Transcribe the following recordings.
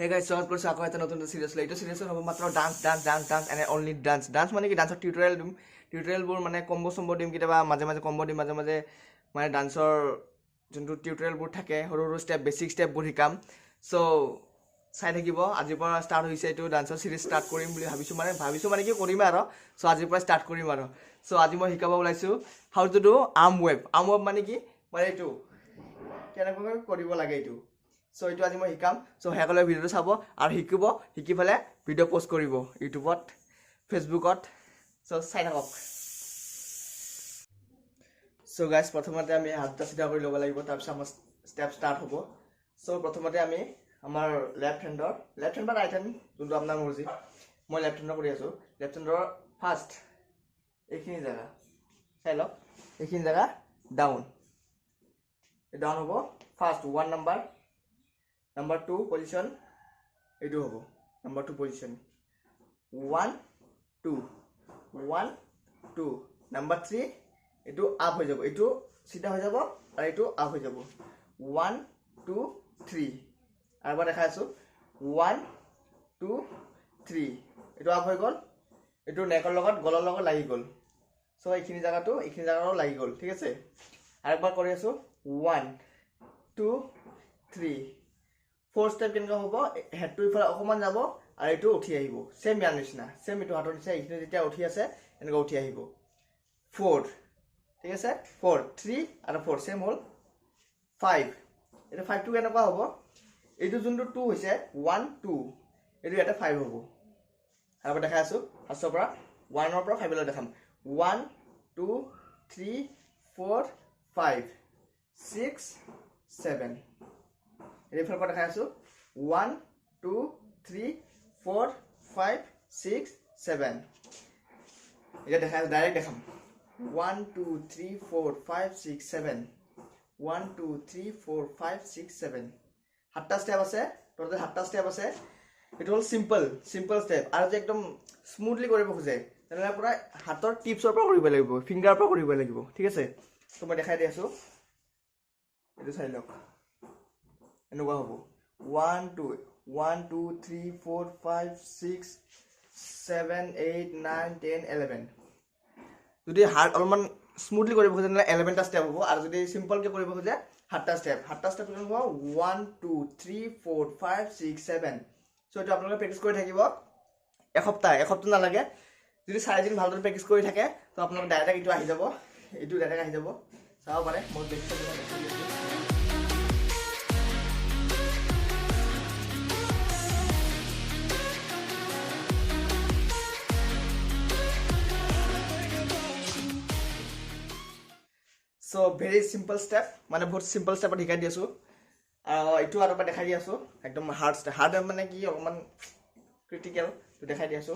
Hey guys, so I'm going to natun series later series hobo matro dance and only dance mane ki dance tutorial bor mane combo sombo dim kitaba maje combo dim maje mane dancer juntu tutorial bor thake horu step basic step bor hikam so sai thakibo aji pora start hoise etu dancer series start korim boli bhabisu mane ki korim aro so aji pora start korim aro so aji moi hikaba ulaisu how to do arm wave mane ki mane etu kenako koribo lage etu so etu আজি মই হিকাম so হেকলে ভিডিওটো চাব আৰু হিকিব Hicky ফলে video post কৰিব ইউটিউবত ফেসবুকত so চাই থাকক so guys প্ৰথমতে আমি হাতটা সিধা কৰি লব লাগিব তাৰ পিছত আমাৰ স্টেপ স্টাৰ্ট হ'ব so প্ৰথমতে আমি আমাৰ লেফট হেণ্ড বা ৰাইট হেণ্ড যোনটো আপোনাৰ মৰ্জি মই লেফট হেণ্ড কৰি আছো লেফট হেণ্ডৰ ফাৰ্স্ট এইখিনি জায়গা চাই লওক এইখিনি জায়গা ডাউন হ'ব first 1 number 2 position edu hobo number 2 position 1 2 number 3 edu up ho jabo edu sida ho jabo ar edu up ho jabo 1 2 3 arba dekha asu 1 2 3 edu up ho gol edu neckor logot golor logot lagi gol so ekhini jaga lagi gol thik ase arba kori asu 1 2 3 fourth step কেনকা হ'ব head to ইফালে অকমান যাব আৰু এটো উঠি আহিব same ইয়াৰ নিচিনা সেম এটো হাতৰ নিচিনা এইখিনি যেতিয়া উঠি আছে এনেকা উঠি আহিব 4 ঠিক আছে 4 3 আৰু 4 সেম হল 5 এটা 5 টু কেনকা হ'ব এইটো যোনটো 2 হৈছে 1 2 এটো এটা 5 হ'ব আৰু দেখা আছো ফাৰ্ষ্টৰ পৰা 1 ৰ পৰা 5 লৈ দেখাম 1 2 3 4 5 6 7 রেফার করে দেখা আছো 1 2 3 4 5 6 7 এটা দেখা ডাইরেক্ট দেখাম 1 2 3 4 5 6 7 1 2 3 4 5 6 7 সাতটা স্টেপ আছে টোটাল সাতটা স্টেপ আছে এটা হল সিম্পল স্টেপ আর যে একদম স্মুথলি কৰিব খোজে তেনে পুৰা হাতৰ টিপসৰ পৰা কৰিব লাগিব ফিংগাৰ পৰা কৰিব লাগিব ঠিক আছে তো মই দেখাই দি আছো এটো চাই লওক এনেকুৱা হ'ব 1 2 3 4 5 6 7 8 9 10 11 যদি হাৰ্ড অলমান স্মুথলি কৰিব খোজে 11 টা স্টেপ হ'ব আৰু যদি সিম্পল কে কৰিব খোজে 7 টা স্টেপ হ'ব 1 2 3 4 5 6 7 সো এটা আপোনালোকে প্ৰেক্টিস কৰি থাকিব এসপ্তাহ নালাগে যদি 4 দিন ভালদৰে প্ৰেক্টিস কৰি থাকে তো আপোনালোক ডাইৰেক্ট ইটো আহি যাব চাও পাৰে মই দেখিছো So very simple step মানে বহুত simple step শিকাই দি আছো এটো আৰু এটা দেখাই দি আছো একদম হাৰ্ড মানে কি অলমান ক্ৰিটিক্যাল তো দেখাই দি আছো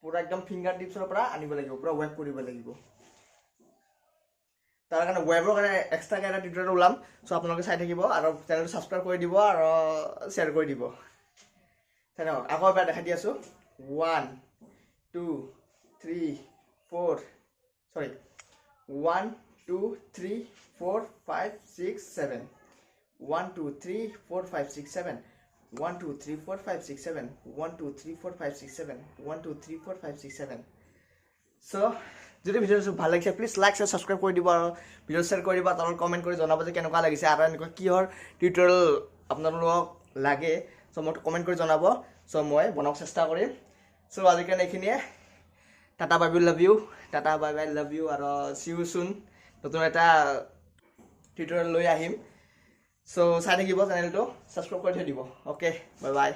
পুৰা একদম ফিংগাৰ টিপছৰ পৰা আনিব লাগিব পুৰা ৱেব কৰিব লাগিব তাৰ কাৰণে ৱেবৰ কাৰণে এক্সট্ৰা এটা টিউটৰিয়েল ওলাম সো আপোনালোকে চাই থাকিব আৰু চেনেলটো সাবস্ক্ৰাইব কৰি দিব আৰু শেয়াৰ কৰি দিব তেনে আকৌ এবাৰ দেখাই দি আছো 1 2 3 4 সৰি 1 2 3 4 5 6 7 1 2 3 4 5 6 7 1 2 3 4 5 6 7 1 2 3 4 5 6 7 1 2 3 4 5 6 7 so যদি ভিডিওটো ভাল লাগিছে প্লিজ লাইক আৰু সাবস্ক্ৰাইব কৰি দিব আৰু ভিডিও শেয়াৰ কৰি দিবা তলত কমেন্ট কৰি জনাব যে কেনেকুৱা লাগিছে আৰু এনেকুৱা কিহৰ টিউটৰিয়েল আপোনালোকক লাগে সো মই কমেন্ট কৰি জনাব সো মই বনাব চেষ্টা কৰিম সো আজি কাৰণে এইখিনিয়ে tata bye bye love you আৰু see you soon নতুন এটা টিউটৰিয়েল লৈ আহিম সো চাই থাকিব চেনেলটো সাবস্ক্ৰাইব কৰি থৈ দিব ওকে বাই বাই